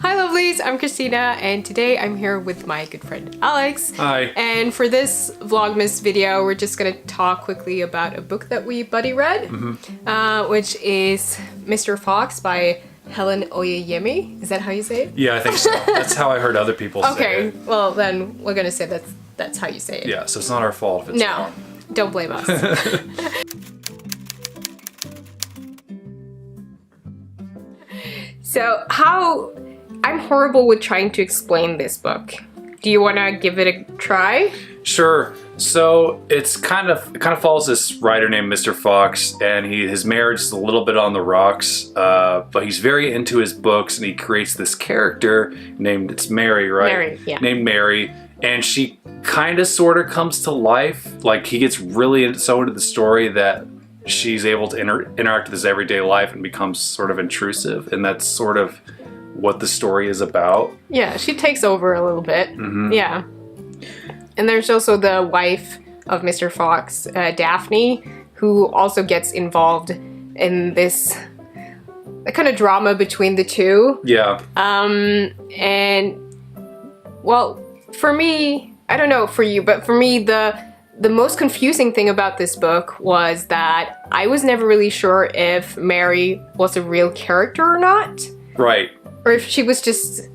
Hi lovelies, I'm Christina and today I'm here with my good friend Alex. Hi. And for this vlogmas video, we're just gonna talk quickly about a book that we buddy read, which is Mr. Fox by Helen Oyeyemi. Is that how you say it? Yeah, I think so. That's how I heard other people say it. Okay, well then we're gonna say that's how you say it. Yeah, so it's not our fault if it's wrong. Don't blame us. So I'm horrible with trying to explain this book. Do you want to give it a try? Sure. So it kind of follows this writer named Mr. Fox, and his marriage is a little bit on the rocks, but he's very into his books, and he creates this character named Mary, right? Mary, yeah. Named Mary, and she kind of sort of comes to life. Like he gets really so into the story that she's able to interact with his everyday life and becomes sort of intrusive, and that's sort of what the story is about. Yeah, she takes over a little bit. Yeah. And there's also the wife of Mr. Fox, Daphne, who also gets involved in this kind of drama between the two. Yeah. And well, for me, I don't know for you, but for me, the most confusing thing about this book was that I was never really sure if Mary was a real character or not. Right. Or if she was just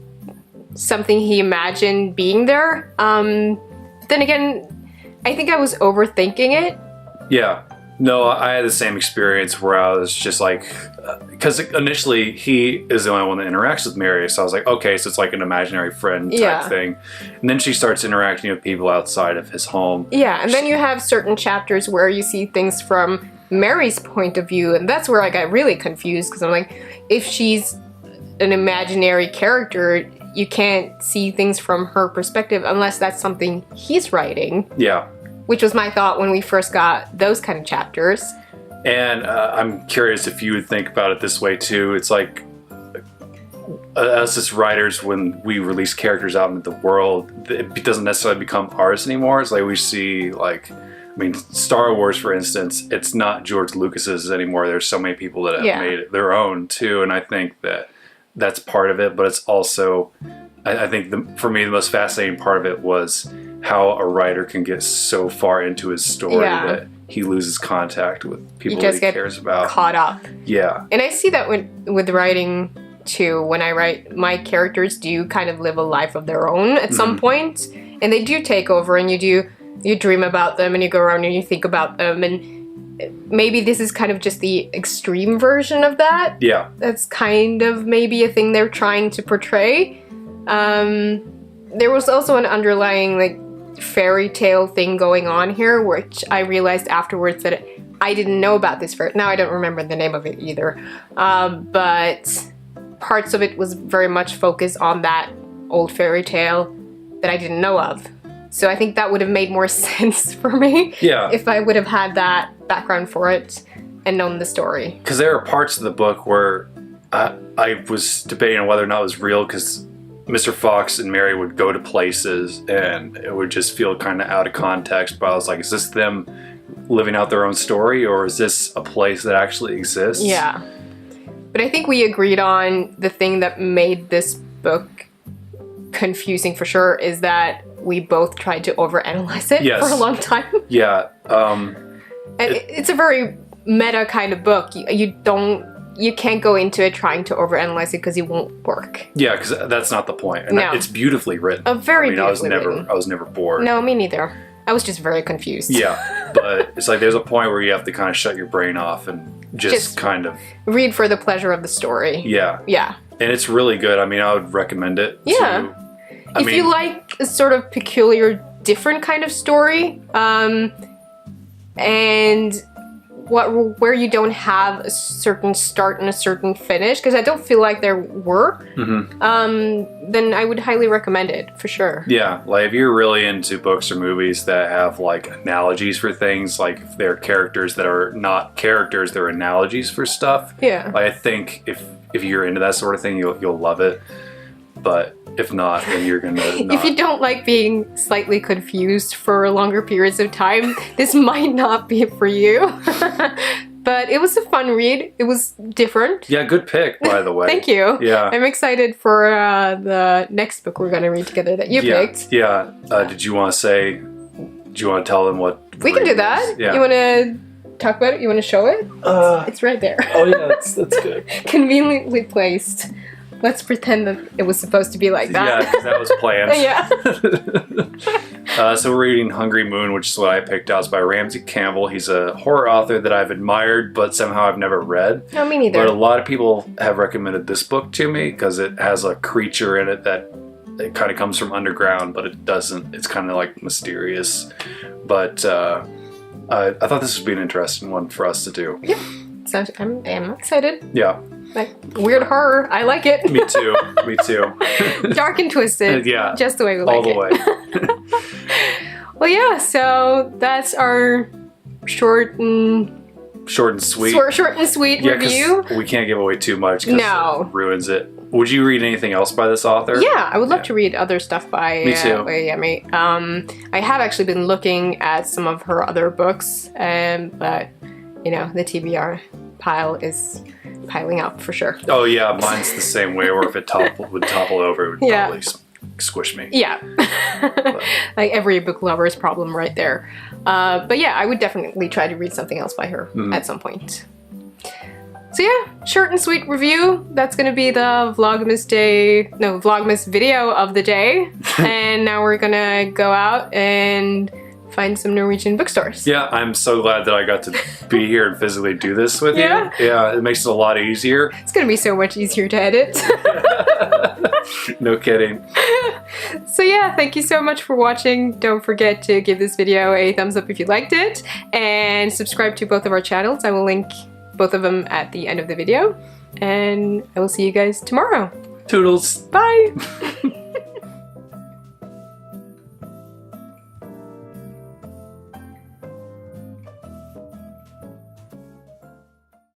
something he imagined being there. Then again, I think I was overthinking it. Yeah. No, I had the same experience where I was just like, because initially he is the only one that interacts with Mary, so I was like, okay, so it's like an imaginary friend type thing. And then she starts interacting with people outside of his home. Yeah, and then you have certain chapters where you see things from Mary's point of view, and that's where I got really confused, because I'm like, if she's an imaginary character, you can't see things from her perspective unless that's something he's writing. Yeah. Which was my thought when we first got those kind of chapters. And I'm curious if you would think about it this way too. It's like us as writers, when we release characters out into the world, it doesn't necessarily become ours anymore. It's like we see, like, I mean, Star Wars, for instance, it's not George Lucas's anymore. There's so many people that have made it their own too, and I think that that's part of it, but it's also, I think for me, the most fascinating part of it was how a writer can get so far into his story that he loses contact with people that he cares about. Caught up. Yeah. And I see that with writing too. When I write, my characters do kind of live a life of their own at some point, and they do take over, and you dream about them, and you go around and you think about them, and maybe this is kind of just the extreme version of that. Yeah. That's kind of maybe a thing they're trying to portray. There was also an underlying like fairy tale thing going on here, which I realized afterwards that I didn't know about this now I don't remember the name of it either. But parts of it was very much focused on that old fairy tale that I didn't know of. So I think that would have made more sense for me if I would have had that background for it and known the story. Because there are parts of the book where I was debating on whether or not it was real, because Mr. Fox and Mary would go to places and it would just feel kind of out of context, but I was like, is this them living out their own story, or is this a place that actually exists? Yeah. But I think we agreed on the thing that made this book confusing for sure is that we both tried to overanalyze it for a long time. Yeah. It's a very meta kind of book. You can't go into it trying to overanalyze it because it won't work. Yeah, because that's not the point. And it's beautifully written. Beautifully written. I was never bored. No, me neither. I was just very confused. Yeah, but it's like there's a point where you have to kind of shut your brain off and just kind of read for the pleasure of the story. Yeah. Yeah. And it's really good. I mean, I would recommend it. Yeah. If you like a sort of peculiar, different kind of story, and where you don't have a certain start and a certain finish, because I don't feel like there were, then I would highly recommend it, for sure. Yeah, like if you're really into books or movies that have like analogies for things, like if they're characters that are not characters, they're analogies for stuff. Yeah. Like I think if you're into that sort of thing, you'll love it. But if not, then you're gonna not. If you don't like being slightly confused for longer periods of time, this might not be for you. But it was a fun read. It was different. Yeah, good pick, by the way. Thank you. Yeah. I'm excited for the next book we're going to read together that you picked. Yeah. Do you want to tell them what? We can do that. Yeah. You want to talk about it? You want to show it? It's right there. Oh yeah, that's good. Conveniently placed. Let's pretend that it was supposed to be like that. Yeah, because that was planned. Yeah. So we're reading Hungry Moon, which is what I picked out. It's by Ramsey Campbell. He's a horror author that I've admired, but somehow I've never read. No, me neither. But a lot of people have recommended this book to me because it has a creature in it that it kind of comes from underground, but it doesn't. It's kind of like mysterious. But I thought this would be an interesting one for us to do. Yeah. So I'm excited. Yeah. Like weird horror. I like it. Me too. Me too. Dark and twisted. Yeah. Just the way we like it. All the way. Well, yeah. So that's our short and sweet. Short and sweet review. We can't give away too much because No. it ruins it. Would you read anything else by this author? Yeah, I would love to read other stuff by Me too. Oyeyemi. I have actually been looking at some of her other books, but you know, the TBR pile is piling up for sure. Oh yeah, mine's the same way. Or if it would topple over, it would probably squish me. Yeah, like every book lover's problem right there. But yeah, I would definitely try to read something else by her at some point. So yeah, short and sweet review. That's gonna be the Vlogmas video of the day. And now we're gonna go out and find some Norwegian bookstores. Yeah, I'm so glad that I got to be here and physically do this with you. Yeah, it makes it a lot easier. It's gonna be so much easier to edit. No kidding. So yeah, thank you so much for watching. Don't forget to give this video a thumbs up if you liked it, and subscribe to both of our channels. I will link both of them at the end of the video, and I will see you guys tomorrow. Toodles. Bye!